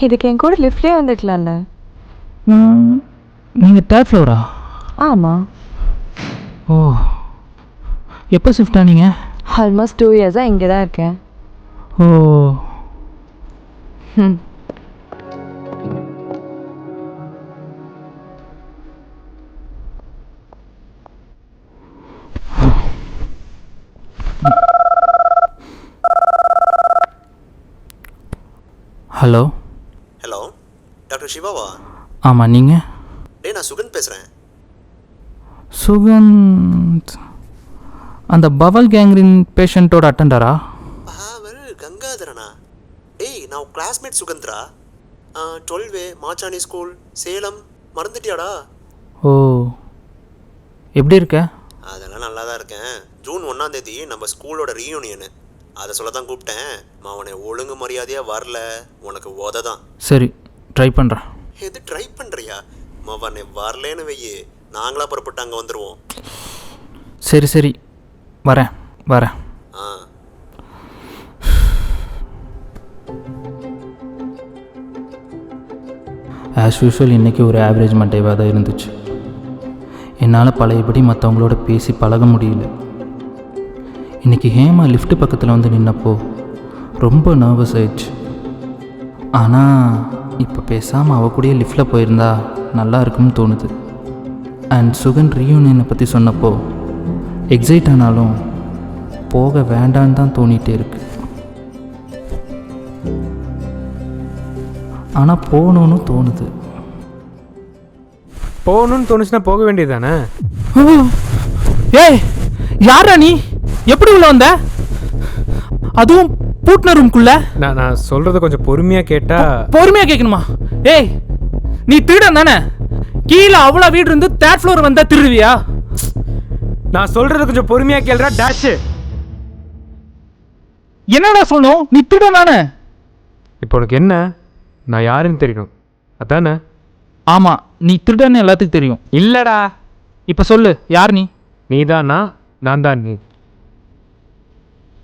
இதுக்கு என் கூட லிஃப்ட்லேயே வந்துக்கலாம்ல. நீங்கள் தேர்ட் ஃப்ளோரா? ஆமாம். ஓ, எப்போ ஷிஃப்ட் ஆனீங்க? ஆல்மோஸ்ட் 2 இயர்ஸாக இங்கே தான் இருக்கேன். ஓ. ம். ஹலோ. ஹலோ, டாக்டர் சிவாவா? ஆமாம், நீங்கள்? நான் சுகந்த் பேசுகிறேன். சுகந்த் அந்த பவல் கேங்க்ரின் பேஷண்ட்டோட அட்டெண்டரா? கங்காதரனா? நான் கிளாஸ்மேட் சுகந்த்ரா. 12 மாச்சாணி ஸ்கூல், சேலம். மறந்துட்டியாடா? ஓ, எப்படி இருக்க? அதெல்லாம் நல்லா தான் இருக்கேன். ஜூன் 1ஆம் தேதி நம்ம ஸ்கூலோட ரீயூனியனு, அதை சொல்ல தான் கூப்பிட்டேன். அவனை ஒழுங்கு மரியாதையாக வரல, உனக்கு உத தான். சரி, ட்ரை பண்ணுறேன். எது ட்ரை பண்ணுறியா? அவனை வரலேன்னு வையே, நாங்களா புறப்பட்டு அங்கே வந்துடுவோம். சரி சரி, வரேன் வரேன். ஆஸ் யூஷுவல் இன்றைக்கி ஒரு ஆவரேஜ் மண்டேவாக தான் இருந்துச்சு. என்னால் பழையபடி மற்றவங்களோட பேசி பழக முடியல. இன்றைக்கி ஹேமா லிஃப்ட் பக்கத்தில் வந்து நின்னப்போ ரொம்ப நர்வஸ் ஆயிடுச்சு. ஆனால் இப்போ பேசாமல் அவள் கூடயே லிஃப்ட்டில் போயிருந்தா நல்லா இருக்குன்னு தோணுது. அண்ட் சுகன் ரீயூனியனை பற்றி சொன்னப்போ எக்ஸைட் ஆனாலும் போக வேண்டான்னு தான் தோணிகிட்டே இருக்கு. ஆனால் போகணுன்னு தோணுது. போகணுன்னு தோணுச்சுன்னா போக வேண்டியது தானே? ஏய், யாரா நீ? எப்படி உள்ள வந்த? அதுவும் பூட்டின ரூம்குள்ள? நான் சொல்கிறத கொஞ்சம் பொறுமையாக கேட்டால். பொறுமையாக கேட்கணுமா? ஏய், நீ திருடன் தானே? கீழே அவ்வளோ வீடு இருந்து தேர்ட் ஃப்ளோர் வந்தா திருடுவியா? நான் சொல்கிறத கொஞ்சம் பொறுமையாக கேளுடா டேஷ். என்னடா சொல்லணும்? நீ திருடன் தானே? இப்போ உனக்கு என்ன? நான் யாருன்னு தெரியணும் அதானே? ஆமாம், நீ திருடன்னு எல்லாத்துக்கும் தெரியும். இல்லைடா. இப்போ சொல்லு, யார் நீ? நீ தானா? நான் தான் நீ.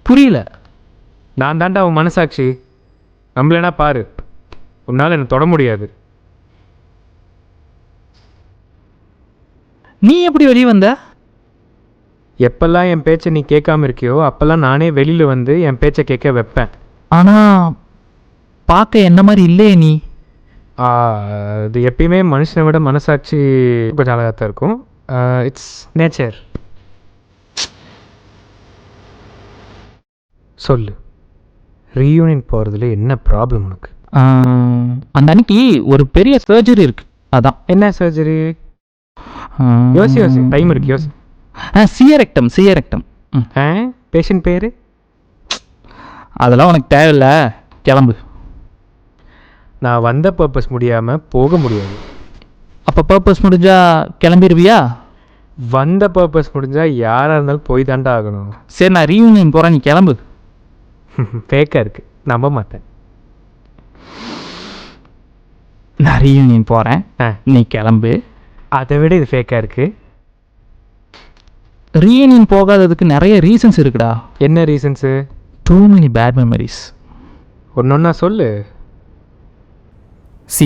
புரியல. நான் தாண்டா அவன் மனசாட்சி. நம்மளேனா பாரு, உன்னால் என்னை தொட முடியாது. நீ எப்படி வெளியே வந்த? எப்பெல்லாம் என் பேச்சை நீ கேட்காம இருக்கியோ அப்போல்லாம் நானே வெளியில் வந்து என் பேச்சை கேட்க வைப்பேன். ஆனால் பார்க்க என்ன மாதிரி இல்லையே நீ. அது எப்பயுமே மனுஷனை விட மனசாட்சி கொஞ்சம் அழகாக தான் இருக்கும். It's nature. சொல்லு, ரீயூனியன் போகிறதுல என்ன ப்ராப்ளம் உனக்கு? அந்த அன்னைக்கு ஒரு பெரிய சர்ஜரி இருக்கு, அதான். என்ன சர்ஜரி? யோசி டைம் இருக்கு, யோசி. சியரெக்டம். பேஷண்ட் பேர்? அதெல்லாம் உனக்கு தேவையில்ல, கிளம்பு. நான் வந்த பர்பஸ் முடியாமல் போக முடியாது. அப்போ பர்பஸ் முடிஞ்சா கிளம்பிடுவியா? வந்த பர்பஸ் முடிஞ்சால் யாராக இருந்தாலும் போய் தாண்டா ஆகணும். சரி, நான் ரீயூனியன் போகிறேன், நீ கிளம்பு. ஃபேக்காக இருக்குது, நம்ப மாட்டேன். நான் ரீயூனியன் போகிறேன், நீ கிளம்பு. அதை விட இது ஃபேக்காக இருக்குது. ரீயூனியன் போகாததுக்கு நிறைய ரீசன்ஸ் இருக்குடா. என்ன reasons? Too many bad memories. ஒன்றா சொல்லு.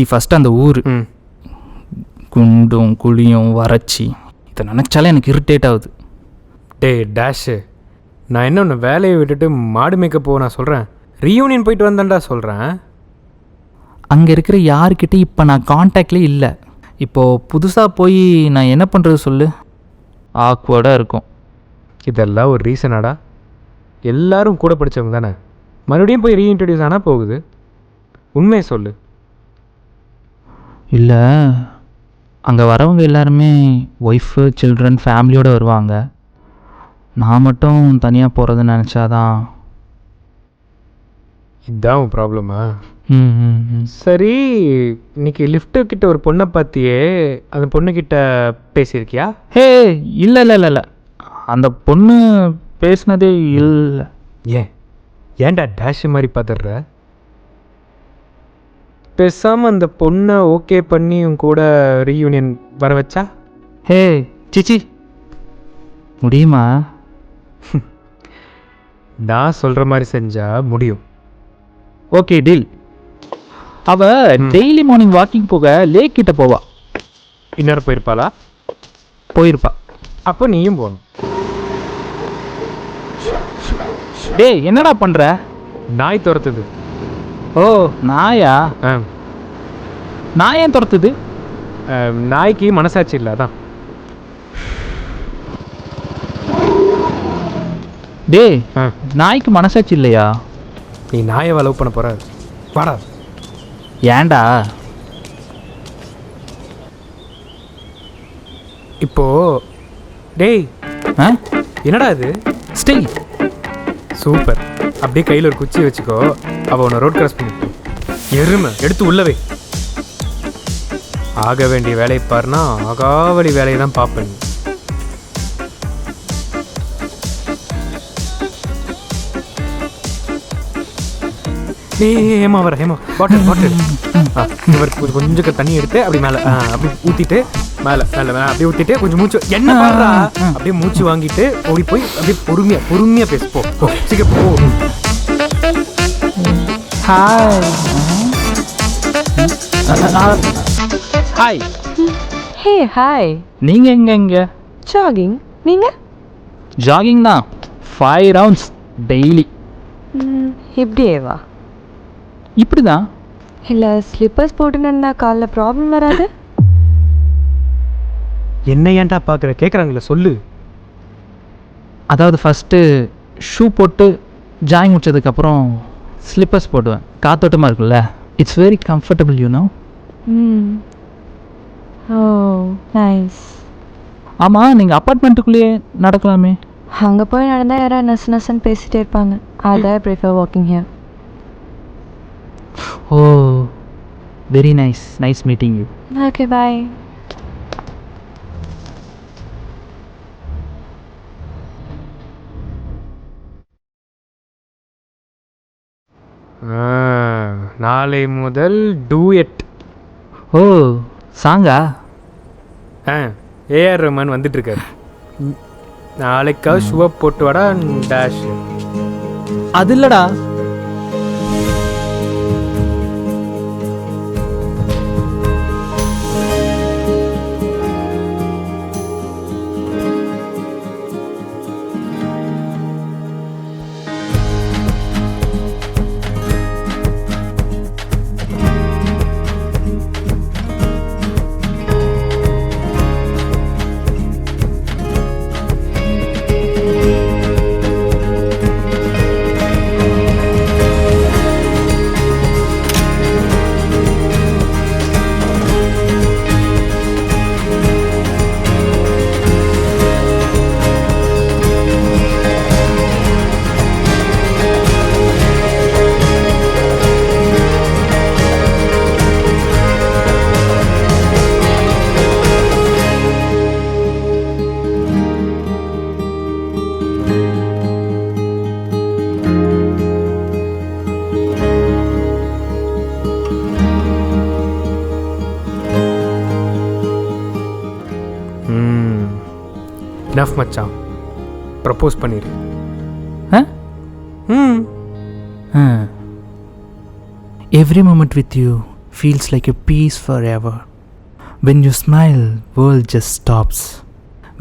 ஃபஸ்ட்டு அந்த ஊர் குண்டும் குழியும் வறட்சி, இதை நினச்சாலே எனக்கு இரிட்டேட் ஆகுது. டேஷு, நான் என்ன ஒன்று வேலையை விட்டுட்டு மாடு மேய்க்க போ நான் சொல்கிறேன். ரீயூனியன் போயிட்டு வந்தேன்டா சொல்கிறேன். அங்கே இருக்கிற யாருக்கிட்ட இப்போ நான் கான்டாக்ட்லேயே இல்லை. இப்போது புதுசாக போய் நான் என்ன பண்ணுறது சொல்லு? ஆக்வர்டாக இருக்கும். இதெல்லாம் ஒரு ரீசனாடா? எல்லாரும் கூட படித்தவங்க தானே, மறுபடியும் போய் ரீஇன்ட்ரடியூஸ் ஆனால் போகுது. உண்மையை சொல்லு. இல்லை, அங்கே வரவங்க எல்லாருமே ஒய்ஃபு, சில்ட்ரன், ஃபேமிலியோடு வருவாங்க. நான் மட்டும் தனியாக போகிறதுன்னு நினச்சாதான். இதுதான் உன் ப்ராப்ளமா? ம். சரி, இன்னைக்கு லிஃப்ட்டு கிட்ட ஒரு பொண்ணை பார்த்தியே, அந்த பொண்ணுக்கிட்ட பேசியிருக்கியா? இல்லை, அந்த பொண்ணு பேசினதே இல்லை. ஏன்டா டேஷ் மாதிரி பார்த்துடுற? பேசாமல் அந்த பொண்ணை ஓகே பண்ணி உன் கூட ரீயூனியன் வர வச்சா? சிச்சி, முடியுமா? நான் சொல்கிற மாதிரி செஞ்சால் முடியும். Okay, deal. அவள் டெய்லி மார்னிங் வாக்கிங் போக லேக் கிட்ட போவா. இன்னொரு போயிருப்பாளா? போயிருப்பா. அப்போ நீயும் போகணும். டேய் என்னடா பண்ணுற? நாய் துரத்துது. ஓ நாயா? நான் ஏன் துரத்துது? நாய்க்கு மனசாட்சி இல்லை, அதான். டேய் நாய்க்கு மனசாட்சி இல்லையா? நீ நாயை லவ் பண்ண போற? வாடா. ஏன்டா? இப்போ டேய் என்னடா இது? Still super. அப்படியே கையில் ஒரு குச்சி வச்சுக்கோ. அவள் உன்னை ரோட் கிராஸ் பண்ணிட்டு எருமை எடுத்து உள்ளவே. ஆக வேண்டிய வேலையை பாருனா ஆகாவளி வேலையை தான் பார்ப்பேன். ஏமா வர ஏமா பாட்டில் பாட்டில் கொஞ்சம் தண்ணி எடுத்து அப்படி மேலே அப்படி ஊற்றிட்டு மேலே மேலே மேலே அப்படியே ஊற்றிட்டு கொஞ்சம் மூச்சு என்ன பண்ணுறா அப்படியே மூச்சு வாங்கிட்டு ஓடி போய் அப்படியே பொறுமையாக பேசு. போ சீக்கிரம் போ. ஹாய். Hey hi. நீங்கள் எங்கே? ஜாகிங். நீங்கள்? ஜாகிங் தான். 5 rounds டெய்லி. இப்படியேவா? இப்படி தான். இல்லை ஸ்லிப்பர்ஸ் போட்டுன்னு காலில் ப்ராப்ளம் வராது? என்ன ஏன்டா பார்க்குற? கேட்குறாங்களே சொல்லு. அதாவது ஃபஸ்ட்டு ஷூ போட்டு ஜாயின் முடிச்சதுக்கப்புறம் ஸ்லிப்பர்ஸ் போடுவேன். காத்தோட்டமாக இருக்குல்ல. It's very comfortable you know. O nice. ஆமாம் நீங்கள் அப்பார்ட்மெண்ட்டுக்குள்ளேயே நடக்கலாமே. அங்கே போய் நடந்தால் யாராவது நசுன்னு பேசிகிட்டே இருப்பாங்க. அதை prefer walking here. Oh very nice. Nice meeting you. Okay bye. நாளை முதல் டூயட். ஓ சாங்கா? ஏஆர் ரஹ்மான் வந்துட்டுருக்காரு. நாளைக்கா ஷூவை போட்டு வாடா டேஷ். அது இல்லைடா. நஃப் மச்சான், ப்ரப்போஸ் பண்ணிடு. Every moment with you feels like a peace forever. When you smile, world just stops.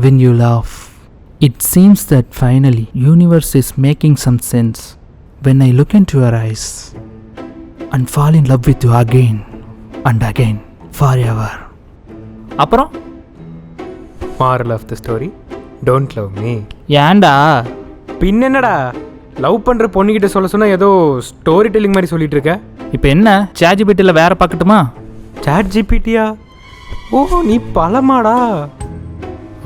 When you laugh, it seems that finally universe is making some sense. When I look into your eyes and fall in love with you again and again forever. அப்புறம் moral of the story, don't love me. ஏன்டா? பின்னடா love பண்ணுற பொண்ணுக்கிட்ட சொல்ல சொன்னால் ஏதோ story telling மாதிரி சொல்லிட்டு இருக்க. இப்போ என்ன சாட் ஜிபிடியில் வேற பார்க்கட்டுமா? சாட் ஜிபிடியா? ஓ நீ பழமாடா.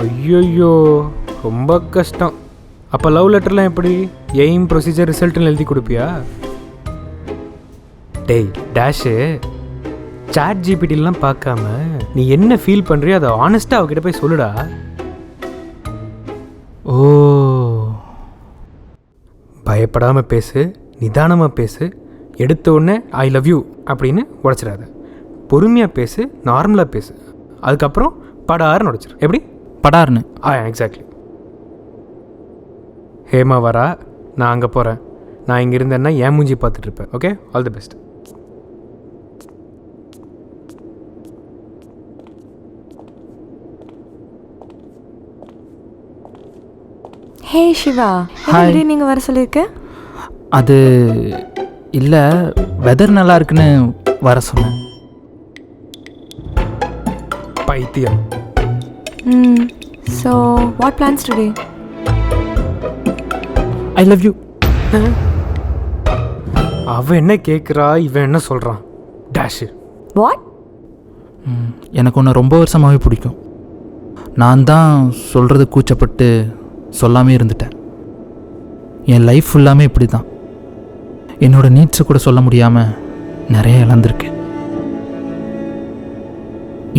ஐயோயோ ரொம்ப கஷ்டம். அப்போ லவ் லெட்டர்லாம் எப்படி? எய்ம் ப்ரொசீஜர் ரிசல்ட்டுன்னு எழுதி கொடுப்பியா? டேய் டேஷு, சாட் ஜிபிடிலாம் பார்க்காம நீ என்ன ஃபீல் பண்ணுறியோ அதை ஆனஸ்ட்டாக அவகிட்ட போய் சொல்லுடா. ஓ பயப்படாமல் பேசு, நிதானமாக பேசு. எடுத்த உடனே ஐ லவ் யூ அப்படின்னு உடச்சிடாத. பொறுமையாக பேசு, நார்மலாக பேசு. அதுக்கப்புறம் படாருன்னு உடச்சிரு. எப்படி? படாருன்னு. எக்ஸாக்ட்லி. ஹேமா வரா, நான் அங்கே போகிறேன். நான் இங்கே இருந்தேன்னா ஏன் மூஞ்சி பார்த்துட்ருப்பேன். Okay, all the best. Hey Shiva, Hi. எப்படி நீங்கள் வர சொல்லியிருக்க? அது இல்லை, வெதர் நல்லா இருக்குன்னு வர சொன்னேன். பைத்தியம். So what plans today? I love you. அவன் என்ன கேட்குறா, இவன் என்ன சொல்கிறான்? டேஷு. வாட்? எனக்கு ஒன்று ரொம்ப வருஷமாகவே பிடிக்கும். நான் தான் சொல்கிறது கூச்சப்பட்டு சொல்லாமே இருந்துட்டேன். என் லைஃப் ஃபுல்லாமே இப்படி தான். என்னோடய நீட்ஸை கூட சொல்ல முடியாமல் நிறைய இழந்திருக்கேன்.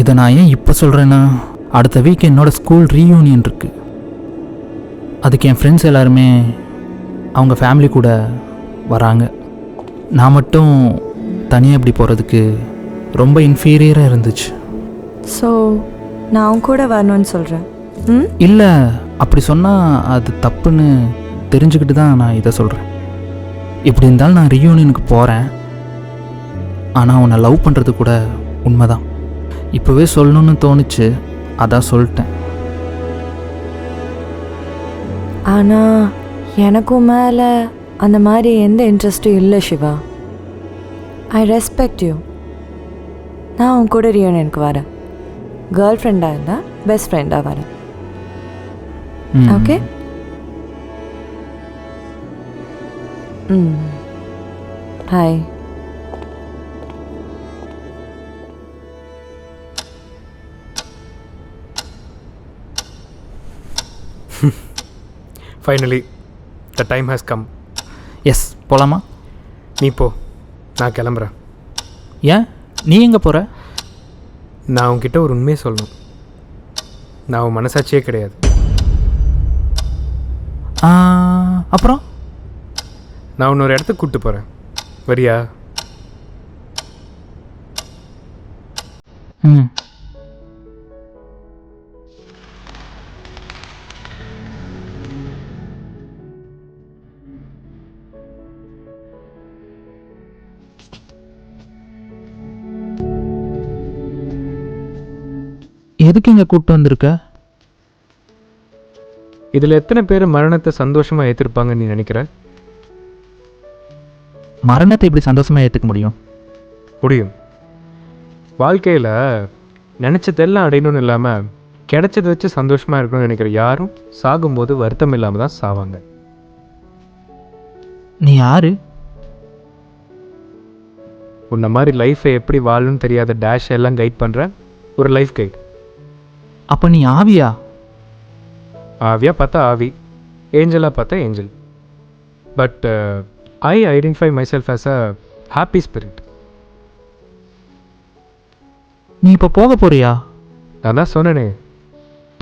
இதை நான் ஏன் இப்போ சொல்கிறேன்னா, அடுத்த வீக் என்னோடய ஸ்கூல் ரீயூனியன் இருக்குது. அதுக்கு என் ஃப்ரெண்ட்ஸ் எல்லாருமே அவங்க ஃபேமிலி கூட வராங்க. நான் மட்டும் தனியாக இப்படி போகிறதுக்கு ரொம்ப இன்ஃபீரியராக இருந்துச்சு. ஸோ நான் அவங்க கூட வரணும்னு சொல்கிறேன். இல்லை, அப்படி சொன்னால் அது தப்புன்னு தெரிஞ்சுக்கிட்டு தான் நான் இதை சொல்கிறேன். இப்படி இருந்தாலும் நான் ரீயூனியனுக்கு போகிறேன். ஆனால் உன்னை லவ் பண்ணுறது கூட உண்மைதான். இப்போவே சொல்லணும்னு தோணுச்சு, அதான் சொல்லிட்டேன். ஆனால் எனக்கும் மேலே அந்த மாதிரி எந்த இன்ட்ரெஸ்ட்டும் இல்லை சிவா. I respect you. நான் உன் கூட ரியூனியனுக்கு வரேன். கேர்ள் ஃப்ரெண்டாக இருந்தால் பெஸ்ட் ஃப்ரெண்டாக வரேன். Okay? Hi. Finally the time has come. Yes, போகலாமா? நீ போ, நான் கிளம்புறேன். ஏன் நீ எங்கே போகிற? நான் உன்கிட்ட ஒரு உண்மையை சொல்லணும். நான் உன் மனசாட்சியே கிடையாது. அப்புறம் நான் உன்னை ஒரு இடத்துக்கு கூப்பிட்டு போகிறேன், வரியா? ம். எதுக்கு இங்கே கூப்பிட்டு வந்திருக்க? இதில் எத்தனை பேர் மரணத்தை சந்தோஷமாக ஏற்றிருப்பாங்கன்னு நீ நினைக்கிற? மரணத்தை இப்படி சந்தோஷமாக ஏற்றுக்க முடியும்? முடியும். வாழ்க்கையில் நினச்சதெல்லாம் அடையணும்னு இல்லாமல் கிடைச்சதை வச்சு சந்தோஷமாக இருக்கணும்னு நினைக்கிற யாரும் சாகும்போது வருத்தம் இல்லாமல் தான் சாவாங்க. நீ யாரு? உன்ன மாதிரி லைஃப்பை எப்படி வாழணும்னு தெரியாத டேஷ் எல்லாம் கைட் பண்ணுற ஒரு லைஃப் கைட். அப்போ நீ ஆவியா? ஆவியாக பார்த்தா ஆவி, ஏஞ்சலாக பார்த்தா angel. But I identify my self as a happy spirit. நீ இப்போ போக போறியா? நான் தான் சொன்னேனே,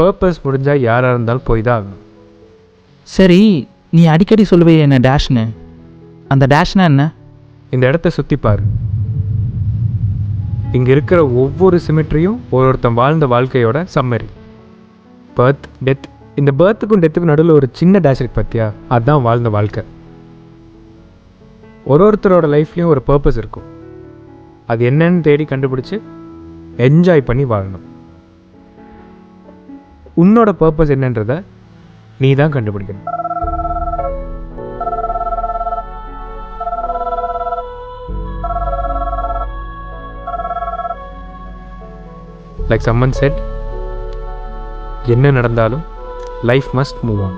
பர்பஸ் முடிஞ்சால் யாராக இருந்தாலும் போய் தான் ஆகணும். சரி, நீ அடிக்கடி சொல்லுவே என்ன டேஷ்னு. அந்த டேஷ்னா என்ன? இந்த இடத்த சுற்றிப்பார். இங்கே இருக்கிற ஒவ்வொரு சிமெட்ரியும் ஒருத்தன் வாழ்ந்த வாழ்க்கையோட சம்மரி. Birth, death. இந்த பர்த்துக்கும் டெத்துக்கும் நடுவில் ஒரு சின்ன டேஷ் இருக்கு பார்த்தியா, அதுதான் வாழ்ந்த வாழ்க்கை. ஒருத்தரோட லைஃப்லேயும் ஒரு பர்பஸ் இருக்கும். அது என்னன்னு தேடி கண்டுபிடிச்சி என்ஜாய் பண்ணி வாழணும். உன்னோட பர்பஸ் என்னன்றதை நீ தான் கண்டுபிடிக்கணும். Like someone said, என்ன நடந்தாலும் life must move on.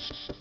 Ah